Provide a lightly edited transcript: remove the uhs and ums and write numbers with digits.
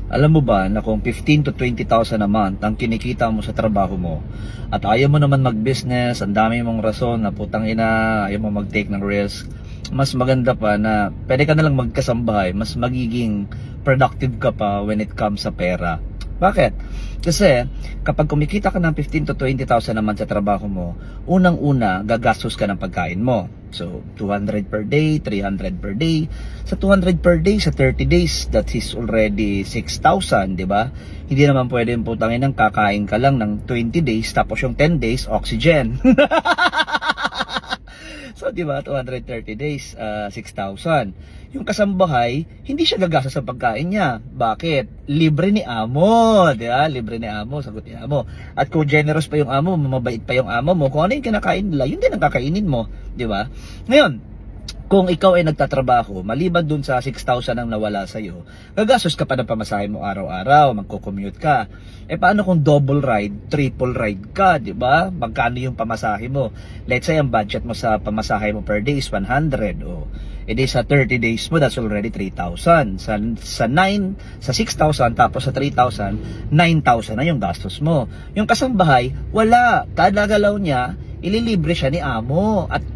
Alam mo ba na kung 15 to 20,000 a month ang kinikita mo sa trabaho mo at ayaw mo naman mag-business, ang dami mong rason na putang ina, ayaw mo mag-take ng risk, mas maganda pa na pwede ka na lang magkasambahay, mas magiging productive ka pa when it comes sa pera. Bakit? Kasi kapag kumikita ka ng 15 to 20,000 naman sa trabaho mo, unang-una gagastos ka ng pagkain mo. So 200 per day, 300 per day. Sa 200 per day sa 30 days, that is already 6,000, 'di ba? Hindi naman pwedeng putangin ng kakain ka lang ng 20 days tapos yung 10 days oxygen. So, di ba, 230 days, 6,000. Yung kasambahay, hindi siya gagasa sa pagkain niya. Bakit? Libre ni amo, di ba? Libre ni amo, sagot ni amo. At kung generous pa yung amo, mabait pa yung amo mo, kung ano yung kinakain nila, yun din ang kakainin mo, di ba? Ngayon, kung ikaw ay nagtatrabaho, maliban dun sa 6,000 ang nawala sa'yo, gagastos ka pa ng pamasahe mo araw-araw, magko-commute ka. Eh paano kung double ride, triple ride ka, di ba? Magkano yung pamasahe mo? Let's say ang budget mo sa pamasahe mo per day is 100. O, edi sa 30 days mo, that's already 3,000. Sa 6,000 tapos sa 3,000, 9,000 na yung gastos mo. Yung kasambahay, wala. Kada galaw niya, ililibre siya ni amo. At